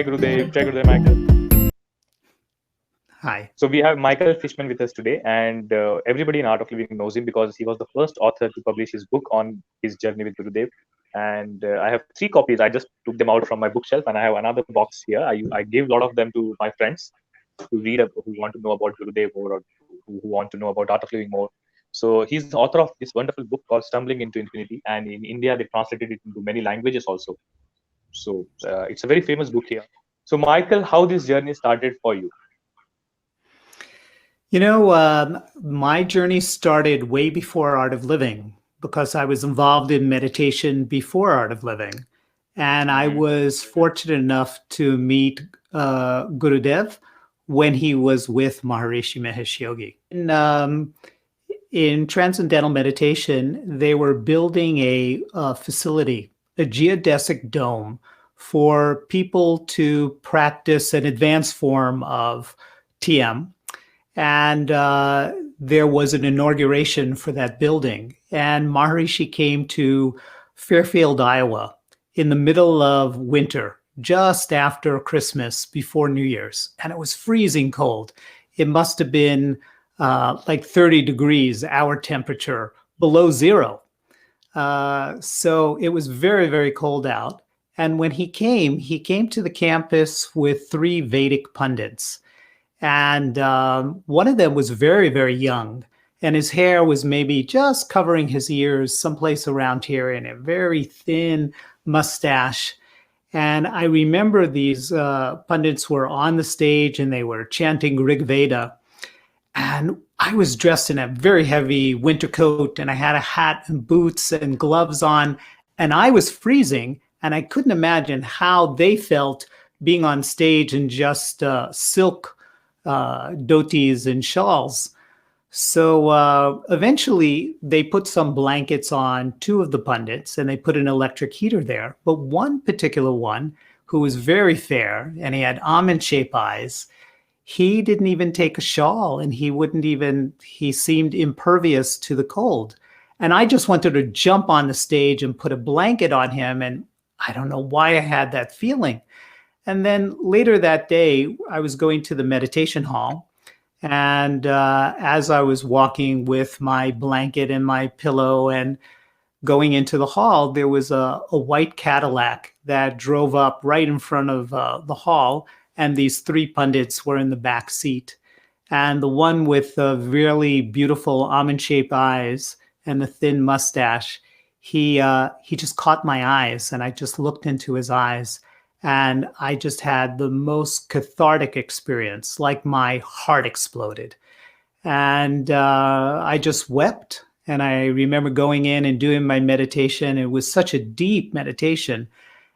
Jai Gurudev, Jai Gurudev, Michael. Hi. So we have Michael Fischman with us today, and everybody in Art of Living knows him because he was the first author to publish his book on his journey with Gurudev. And I have 3 copies. I just took them out from my bookshelf, and I have another box here. I gave a lot of them to my friends who who want to know about Gurudev more, or who want to know about Art of Living more. So he's the author of this wonderful book called Stumbling into Infinity, and in India they translated it into many languages also. So it's a very famous book here. So Michael, how this journey started for you? My journey started way before Art of Living because I was involved in meditation before Art of Living. And I Mm-hmm. was fortunate enough to meet Gurudev when he was with Maharishi Mahesh Yogi. In Transcendental Meditation, they were building a facility, a geodesic dome for people to practice an advanced form of TM. And there was an inauguration for that building. And Maharishi came to Fairfield, Iowa, in the middle of winter, just after Christmas, before New Year's. And it was freezing cold. It must have been like 30 degrees, our temperature, below zero. So it was very, very cold out. And when he came to the campus with 3 Vedic pundits. And one of them was very, very young. And his hair was maybe just covering his ears, someplace around here, and a very thin mustache. And I remember these pundits were on the stage and they were chanting Rig Veda. And I was dressed in a very heavy winter coat, and I had a hat and boots and gloves on, and I was freezing. And I couldn't imagine how they felt being on stage in just silk dhotis and shawls. So eventually they put some blankets on 2 of the pundits and they put an electric heater there. But one particular one, who was very fair and he had almond-shaped eyes, he didn't even take a shawl, and he seemed impervious to the cold. And I just wanted to jump on the stage and put a blanket on him. And I don't know why I had that feeling. And then later that day, I was going to the meditation hall. And as I was walking with my blanket and my pillow and going into the hall, there was a white Cadillac that drove up right in front of the hall. And these 3 pundits were in the back seat. And the one with the really beautiful almond-shaped eyes and the thin mustache, he just caught my eyes, and I just looked into his eyes. And I just had the most cathartic experience, like my heart exploded. And I just wept. And I remember going in and doing my meditation. It was such a deep meditation.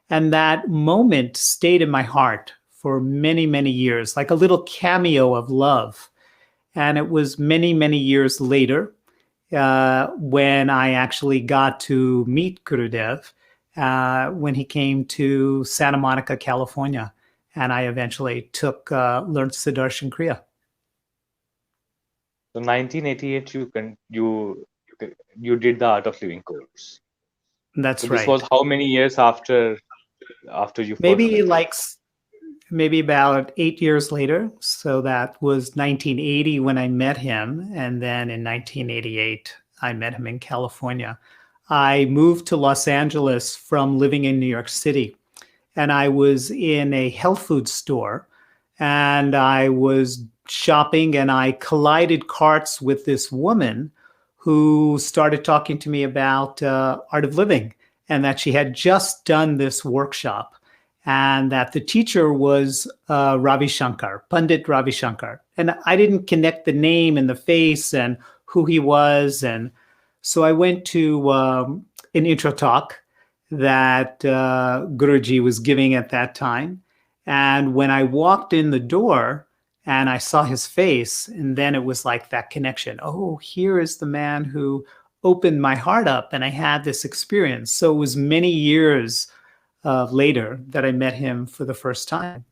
And that moment stayed in my heart for many, many years, like a little cameo of love. And it was many, many years later when I actually got to meet Gurudev. When he came to Santa Monica, California, and I eventually learned Sudarshan Kriya. So 1988, you did the Art of Living course. That's So this right. was how many years after you first Maybe met? maybe about 8 years later. So that was 1980 when I met him, and then in 1988 I met him in California. I moved to Los Angeles from living in New York City, and I was in a health food store, and I was shopping, and I collided carts with this woman who started talking to me about Art of Living, and that she had just done this workshop, and that the teacher was Ravi Shankar, Pandit Ravi Shankar. And I didn't connect the name and the face and who he was. And so I went to an intro talk that Guruji was giving at that time. And when I walked in the door and I saw his face, and then it was like that connection. Oh, here is the man who opened my heart up, and I had this experience. So it was many years later that I met him for the first time.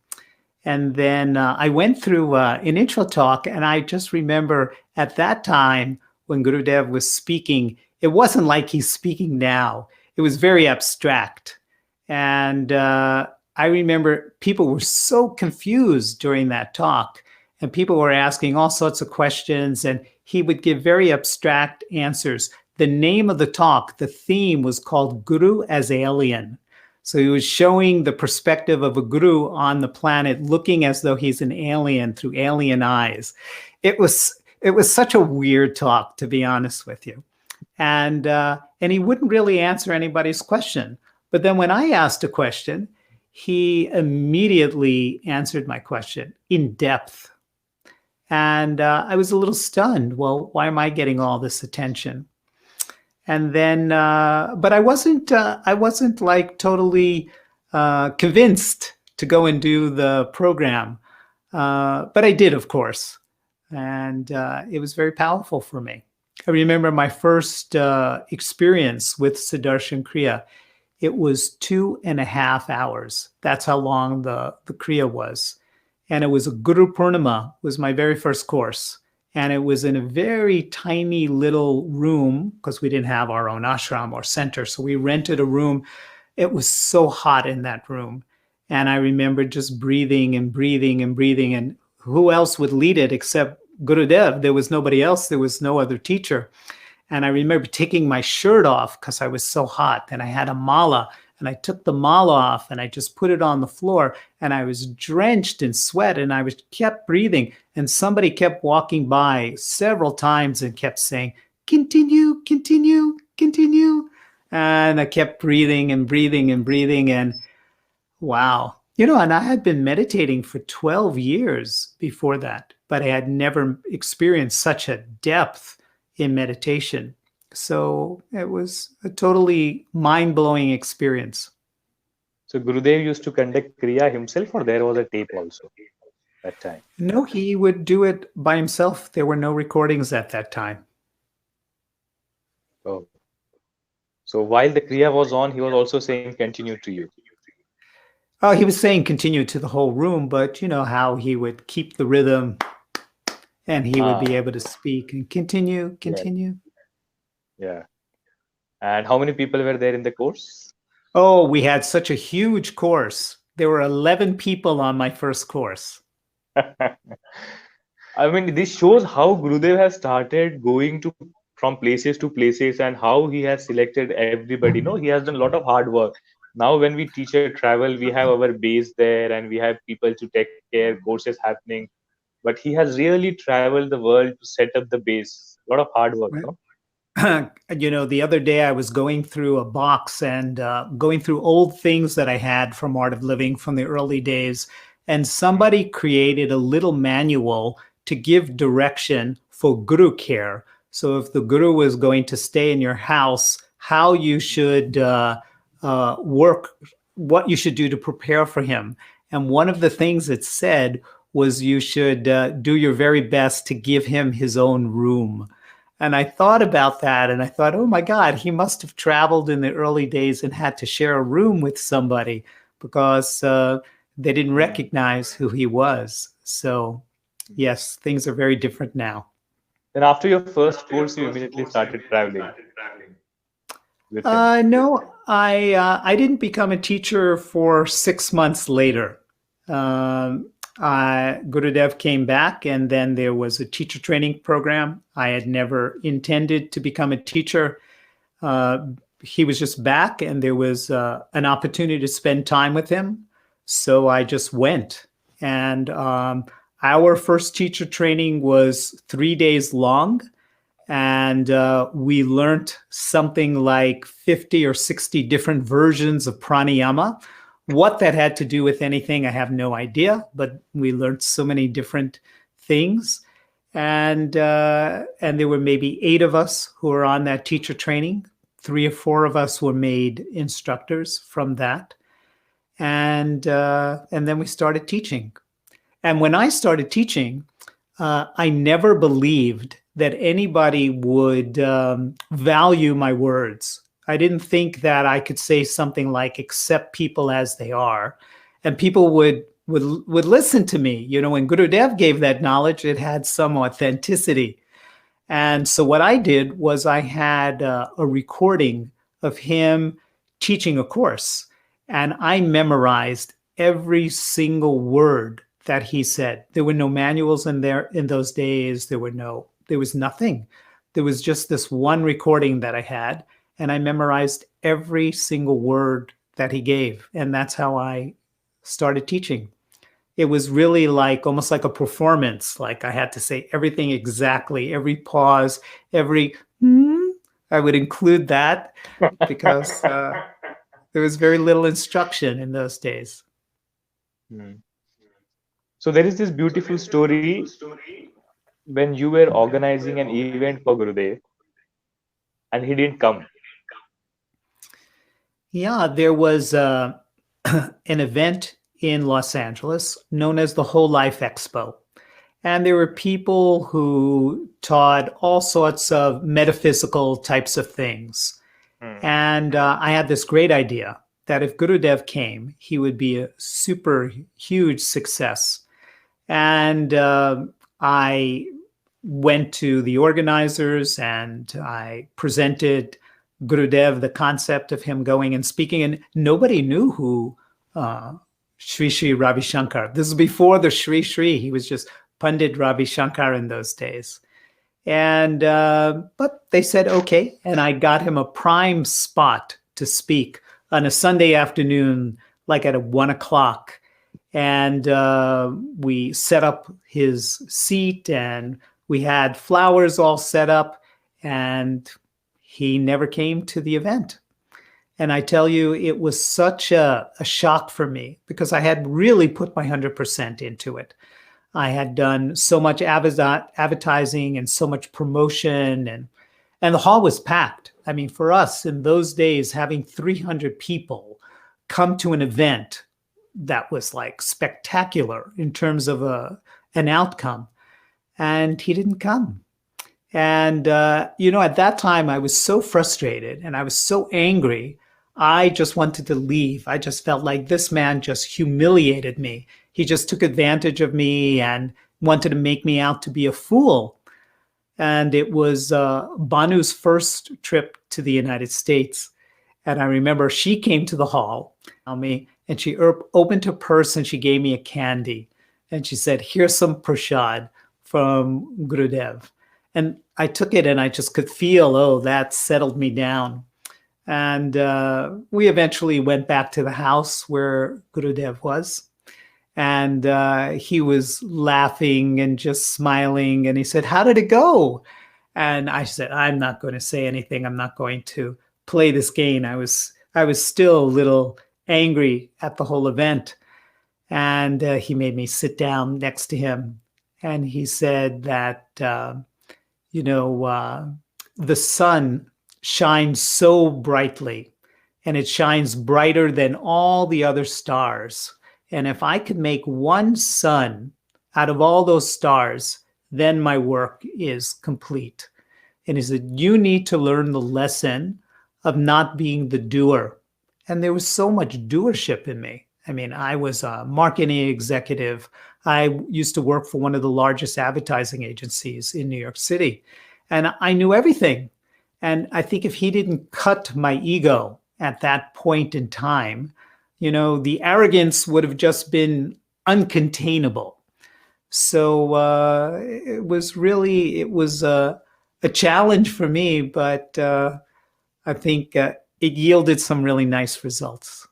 And then I went through an intro talk, and I just remember at that time when Gurudev was speaking, it wasn't like he's speaking now. It was very abstract. And I remember people were so confused during that talk, and people were asking all sorts of questions, and he would give very abstract answers. The name of the talk, the theme was called Guru as Alien. So he was showing the perspective of a guru on the planet, looking as though he's an alien through alien eyes. It was such a weird talk, to be honest with you. And he wouldn't really answer anybody's question. But then when I asked a question, he immediately answered my question in depth. And I was a little stunned. Well, why am I getting all this attention? And then, but I wasn't like totally convinced to go and do the program. But I did, of course. And it was very powerful for me. I remember my first experience with Sudarshan Kriya. It was 2.5 hours. That's how long the Kriya was. And it was a Guru Purnima, was my very first course. And it was in a very tiny little room because we didn't have our own ashram or center. So we rented a room. It was so hot in that room. And I remember just breathing and breathing and breathing. And who else would lead it except Gurudev? There was nobody else. There was no other teacher. And I remember taking my shirt off because I was so hot. And I had a mala. And I took the mala off and I just put it on the floor. And I was drenched in sweat. And I kept breathing. And somebody kept walking by several times and kept saying, continue, continue, continue. And I kept breathing and breathing and breathing. And wow. And I had been meditating for 12 years before that, but I had never experienced such a depth in meditation. So it was a totally mind-blowing experience. So Gurudev used to conduct Kriya himself, or there was a tape also that time? No, he would do it by himself. There were no recordings at that time. Oh. So while the Kriya was on, he was also saying continue to you. Oh, he was saying continue to the whole room, but you know how he would keep the rhythm and he would be able to speak and continue, continue. Yeah. And how many people were there in the course? Oh, we had such a huge course. There were 11 people on my first course. I mean, this shows how Gurudev has started going from places to places and how he has selected everybody. No, he has done a lot of hard work. Now, when we teach a travel, we have our base there and we have people to take care, courses happening. But he has really traveled the world to set up the base. A lot of hard work, no? The other day I was going through a box and going through old things that I had from Art of Living from the early days. And somebody created a little manual to give direction for guru care. So if the guru was going to stay in your house, how you should work, what you should do to prepare for him. And one of the things it said was you should do your very best to give him his own room. And I thought about that and I thought, oh my God, he must have traveled in the early days and had to share a room with somebody because they didn't recognize who he was. So yes, things are very different now. Then after your first course, you immediately started traveling with him. No, I didn't become a teacher for 6 months later. Gurudev came back and then there was a teacher training program. I had never intended to become a teacher. He was just back and there was an opportunity to spend time with him. So I just went. And our first teacher training was 3 days long. And we learned something like 50 or 60 different versions of pranayama. What that had to do with anything, I have no idea, but we learned so many different things. And there were maybe 8 of us who were on that teacher training. 3 or 4 of us were made instructors from that. And then we started teaching. And when I started teaching, I never believed that anybody would value my words. I didn't think that I could say something like accept people as they are, and people would listen to me. When Gurudev gave that knowledge, it had some authenticity. And so what I did was I had a recording of him teaching a course, and I memorized every single word that he said. There were no manuals in there in those days. There was nothing. There was just this one recording that I had, and I memorized every single word that he gave. And that's how I started teaching. It was really like almost like a performance. Like I had to say everything exactly, every pause, every I would include that because there was very little instruction in those days. Hmm. So there is this beautiful story when you were organizing an event for Gurudev and he didn't come. Yeah, there was an event in Los Angeles known as the Whole Life Expo. And there were people who taught all sorts of metaphysical types of things. Hmm. And I had this great idea that if Gurudev came, he would be a super huge success. And I went to the organizers and I presented Gurudev the concept of him going and speaking, and nobody knew who Sri Sri Ravi Shankar. This is before the Sri Sri. He was just Pandit Ravi Shankar in those days. And but they said okay, and I got him a prime spot to speak on a Sunday afternoon, like at 1 o'clock. And we set up his seat, and we had flowers all set up, and he never came to the event. And I tell you, it was such a shock for me because I had really put my 100% into it. I had done so much advertising and so much promotion, and the hall was packed. I mean, for us in those days, having 300 people come to an event that was like spectacular in terms of an outcome, and he didn't come. And at that time, I was so frustrated and I was so angry. I just wanted to leave. I just felt like this man just humiliated me. He just took advantage of me and wanted to make me out to be a fool. And it was Banu's first trip to the United States. And I remember she came to the hall, and she opened her purse and she gave me a candy. And she said, "Here's some prasad from Gurudev." And I took it and I just could feel, oh, that settled me down. And we eventually went back to the house where Gurudev was. And he was laughing and just smiling. And he said, "How did it go?" And I said, "I'm not going to say anything. I'm not going to play this game." I was still a little angry at the whole event. And he made me sit down next to him. And he said that, the sun shines so brightly, and it shines brighter than all the other stars. And if I could make one sun out of all those stars, then my work is complete. And he said, you need to learn the lesson of not being the doer. And there was so much doership in me. I mean, I was a marketing executive. I used to work for one of the largest advertising agencies in New York City. And I knew everything. And I think if he didn't cut my ego at that point in time, the arrogance would have just been uncontainable. So it was a challenge for me, but I think it yielded some really nice results.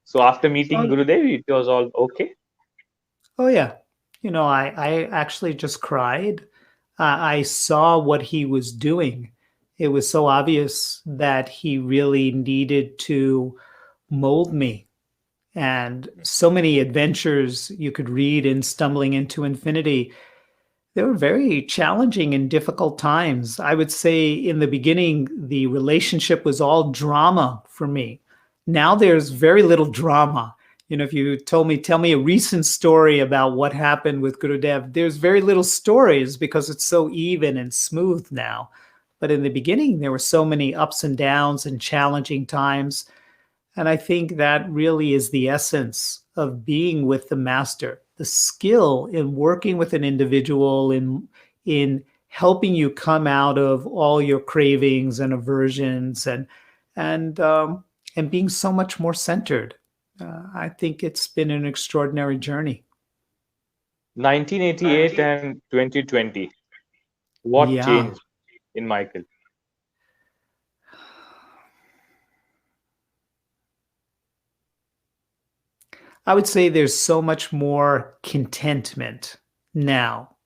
So after meeting Gurudev, it was all okay. Oh yeah, I actually just cried. I saw what he was doing. It was so obvious that he really needed to mold me. And so many adventures you could read in Stumbling into Infinity. They were very challenging and difficult times. I would say in the beginning, the relationship was all drama for me. Now there's very little drama. If you tell me a recent story about what happened with Gurudev, there's very little stories because it's so even and smooth now. But in the beginning, there were so many ups and downs and challenging times. And I think that really is the essence of being with the master, the skill in working with an individual, in helping you come out of all your cravings and aversions, and being so much more centered. I think it's been an extraordinary journey. 1988 and 2020. What Yeah. changed in Michael? I would say there's so much more contentment now.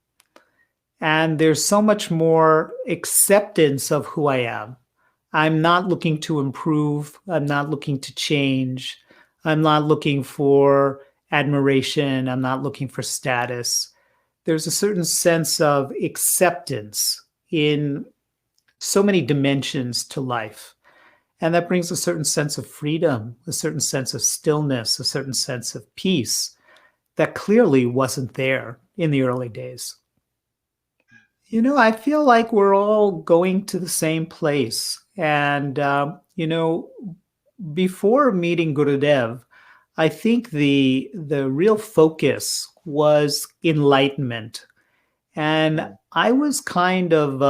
And there's so much more acceptance of who I am. I'm not looking to improve. I'm not looking to change. I'm not looking for admiration. I'm not looking for status. There's a certain sense of acceptance in so many dimensions to life. And that brings a certain sense of freedom, a certain sense of stillness, a certain sense of peace that clearly wasn't there in the early days. I feel like we're all going to the same place. And, before meeting Gurudev, I think the real focus was enlightenment. And I was kind of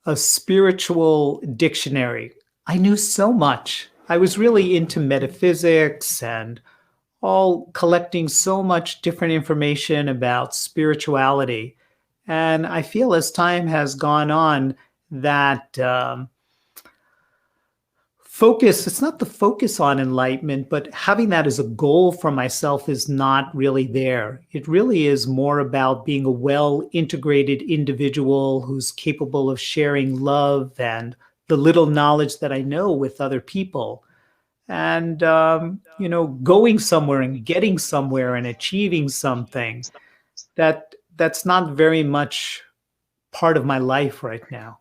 a spiritual dictionary. I knew so much. I was really into metaphysics and all collecting so much different information about spirituality. And I feel as time has gone on that it's not the focus on enlightenment, but having that as a goal for myself is not really there. It really is more about being a well integrated individual who's capable of sharing love and the little knowledge that I know with other people. And, going somewhere and getting somewhere and achieving something that's not very much part of my life right now.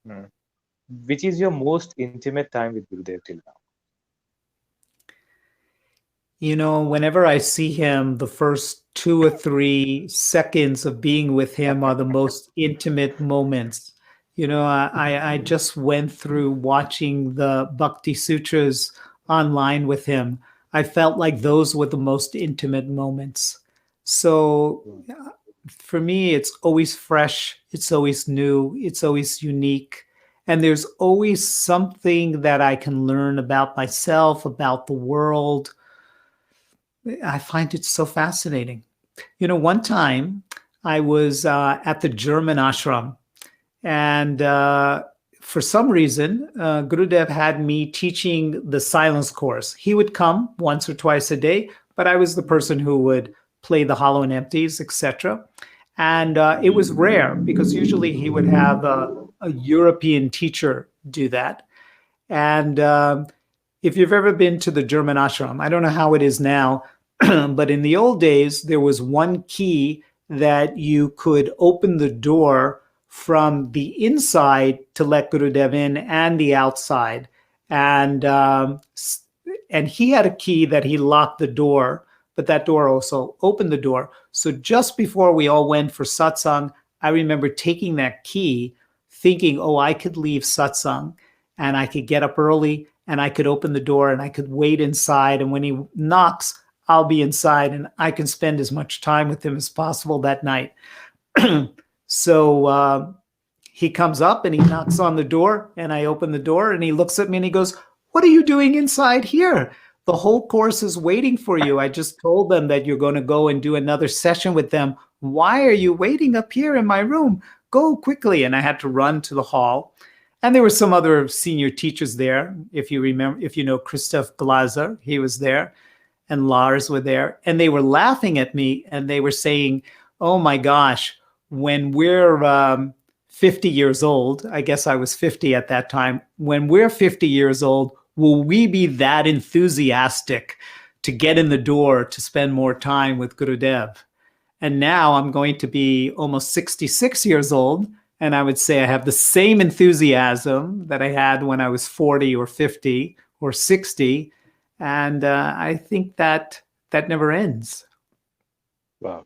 Hmm. Which is your most intimate time with Gurudev till now? Whenever I see him, the first 2 or 3 seconds of being with him are the most intimate moments. I just went through watching the Bhakti Sutras online with him. I felt like those were the most intimate moments. So for me, it's always fresh, it's always new, it's always unique. And there's always something that I can learn about myself, about the world. I find it so fascinating. One time I was at the German ashram, and for some reason, Gurudev had me teaching the silence course. He would come once or twice a day, but I was the person who would play the hollow and empties, etc. And it was rare because usually he would have a European teacher do that. And if you've ever been to the German ashram, I don't know how it is now, but in the old days, there was one key that you could open the door from the inside to let Gurudev in and the outside. And he had a key that he locked the door, but that door also opened the door. So just before we all went for satsang, I remember taking that key, thinking, oh, I could leave satsang and I could get up early and I could open the door and I could wait inside. And when he knocks, I'll be inside and I can spend as much time with him as possible that night. So he comes up and he knocks on the door and I open the door and he looks at me and he goes, "What are you doing inside here? The whole course is waiting for you. I just told them that you're going to go and do another session with them. Why are you waiting up here in my room? Go quickly." And I had to run to the hall. And there were some other senior teachers there. If you know Christoph Glaser, he was there, and Lars were there. And they were laughing at me and they were saying, "Oh my gosh, when we're 50 years old," I guess I was 50 at that time, "when we're 50 years old, will we be that enthusiastic to get in the door to spend more time with Gurudev?" And now I'm going to be almost 66 years old. And I would say I have the same enthusiasm that I had when I was 40 or 50 or 60. And I think that never ends. Wow.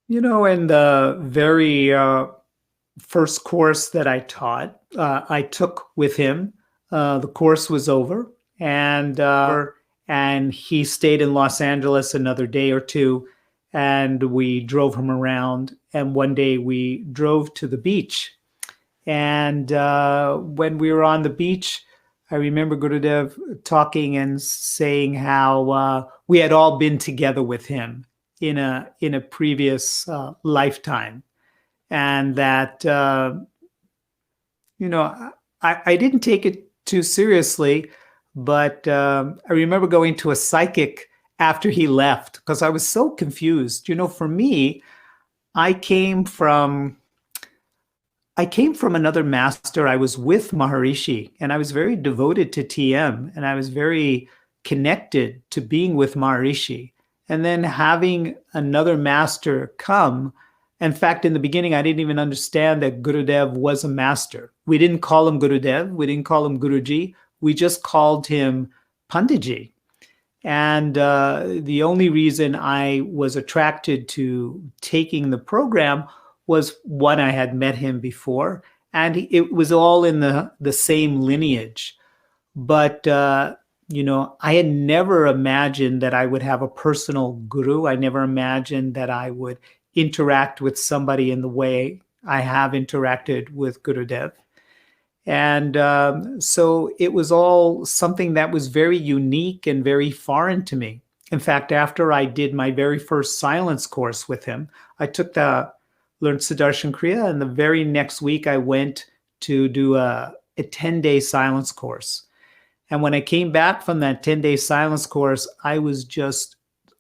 In the very first course that I taught, I took with him. The course was over, and he stayed in Los Angeles another day or two, and we drove him around. And one day we drove to the beach. And when we were on the beach, I remember Gurudev talking and saying how we had all been together with him in a previous lifetime, and that you know I didn't take it too seriously, but I remember going to a psychic after he left because I was so confused. For me, I came from I came from another master. I was with Maharishi, and I was very devoted to TM, and I was very connected to being with Maharishi. And then having another master come. In fact, in the beginning, I didn't even understand that Gurudev was a master. We didn't call him Gurudev. We didn't call him Guruji. We just called him Panditji. And the only reason I was attracted to taking the program was, one, I had met him before, and it was all in the same lineage. But, I had never imagined that I would have a personal guru. I never imagined that I would interact with somebody in the way I have interacted with Gurudev. And so it was all something that was very unique and very foreign to me. In fact, after I did my very first silence course with him, I learned Sudarshan Kriya, and the very next week I went to do a 10-day silence course. And when I came back from that 10-day silence course, I was just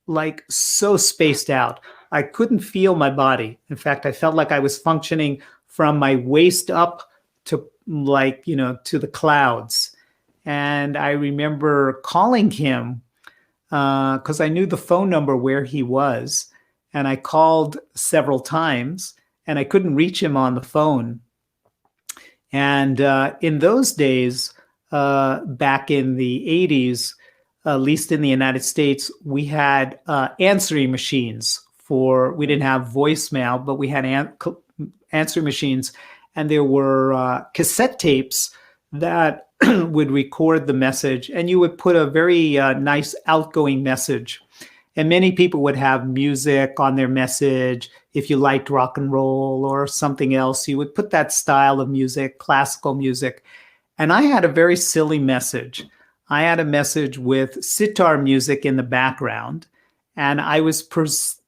like so spaced out. I couldn't feel my body. In fact, I felt like I was functioning from my waist up to to the clouds. And I remember calling him because I knew the phone number where he was. And I called several times and I couldn't reach him on the phone. And in those days, back in the 80s, at least in the United States, we had answering machines we didn't have voicemail, but we had answering machines. And there were cassette tapes that would record the message, and you would put a very nice outgoing message. And many people would have music on their message. If you liked rock and roll or something else, you would put that style of music, classical music. And I had a very silly message. I had a message with sitar music in the background, and I was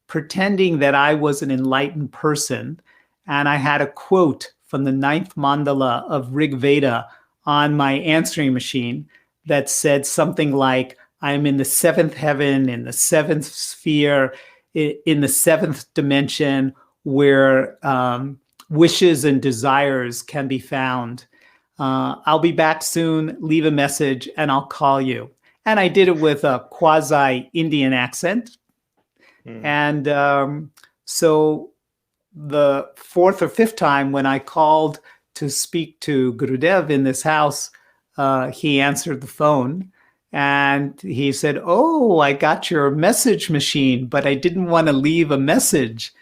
pretending that I was an enlightened person. And I had a quote from the 9th mandala of Rig Veda on my answering machine that said something like, I'm in the 7th heaven, in the 7th sphere, in the 7th dimension where wishes and desires can be found. I'll be back soon, leave a message, and I'll call you. And I did it with a quasi-Indian accent. And so the 4th or 5th time when I called to speak to Gurudev in this house, he answered the phone and he said, "Oh, I got your message machine, but I didn't want to leave a message."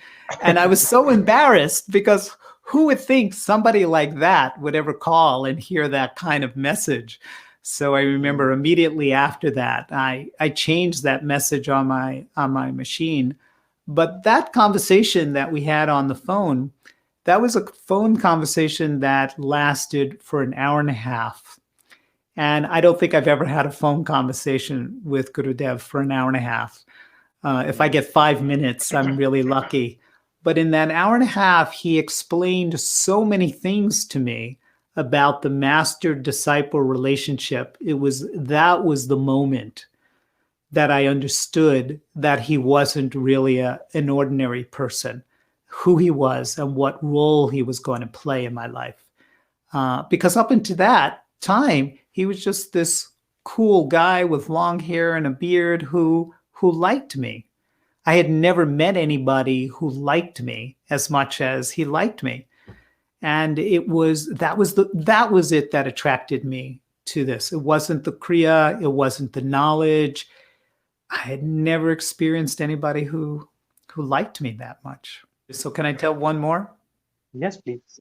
And I was so embarrassed because who would think somebody like that would ever call and hear that kind of message? So I remember immediately after that, I changed that message on my machine. But that conversation that we had on the phone, that was a phone conversation that lasted for an hour and a half. And I don't think I've ever had a phone conversation with Gurudev for an hour and a half. If I get 5 minutes, I'm really lucky. But in that hour and a half, he explained so many things to me about the master-disciple relationship. That was the moment that I understood that he wasn't really an ordinary person, who he was and what role he was going to play in my life. Because up until that time, he was just this cool guy with long hair and a beard who liked me. I had never met anybody who liked me as much as he liked me. And that was it that attracted me to this. It wasn't the Kriya, it wasn't the knowledge. I had never experienced anybody who liked me that much. So can I tell one more? Yes, please.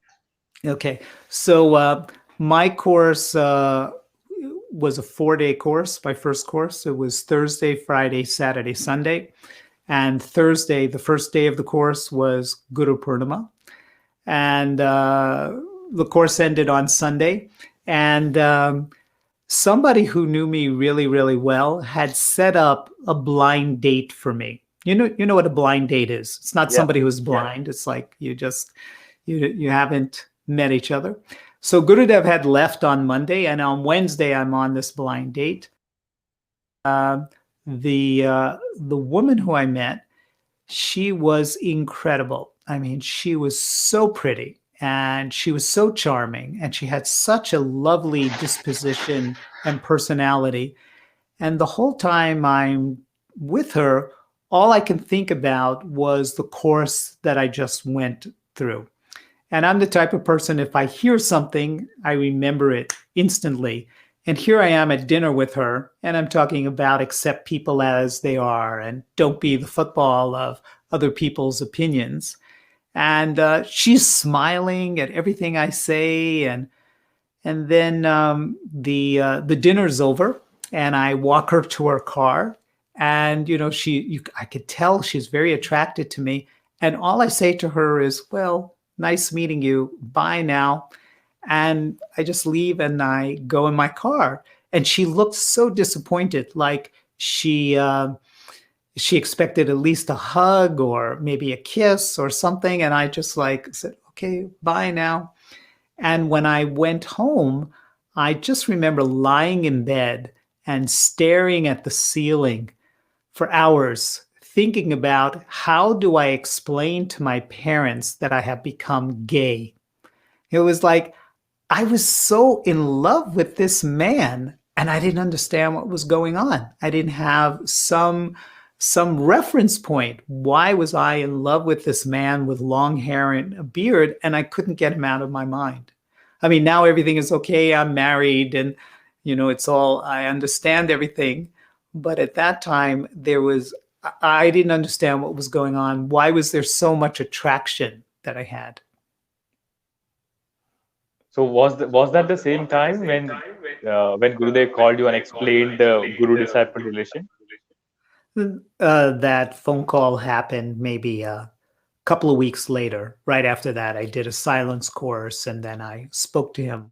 Okay. So my course was a 4-day course, my first course. It was Thursday, Friday, Saturday, Sunday. And Thursday, the first day of the course, was Guru Purnima. And the course ended on Sunday. And somebody who knew me really, really well had set up a blind date for me. You know what a blind date is. It's not Yeah. somebody who's blind. It's like you haven't met each other. So Gurudev had left on Monday, and on Wednesday I'm on this blind date. Uh, the woman who I met, she was incredible. I mean, she was so pretty and she was so charming and she had such a lovely disposition and personality. And the whole time I'm with her, all I can think about was the course that I just went through. And I'm the type of person, if I hear something, I remember it instantly. And here I am at dinner with her, and I'm talking about accept people as they are and don't be the football of other people's opinions. And she's smiling at everything I say. And then the dinner's over, and I walk her to her car. And, I could tell she's very attracted to me. And all I say to her is, well, nice meeting you. Bye now. And I just leave and I go in my car. And she looked so disappointed, like she expected at least a hug or maybe a kiss or something. And I just like said, okay, bye now. And when I went home, I just remember lying in bed and staring at the ceiling for hours, thinking about how do I explain to my parents that I have become gay. It was like I was so in love with this man and I didn't understand what was going on. I didn't have some reference point. Why was I in love with this man with long hair and a beard and I couldn't get him out of my mind? I mean, now everything is okay. I'm married and, it's all, I understand everything. But at that time, I didn't understand what was going on. Why was there so much attraction that I had? So was that the same time when Gurudev called you and explained the guru disciple relation? That phone call happened maybe a couple of weeks later. Right after that, I did a silence course and then I spoke to him.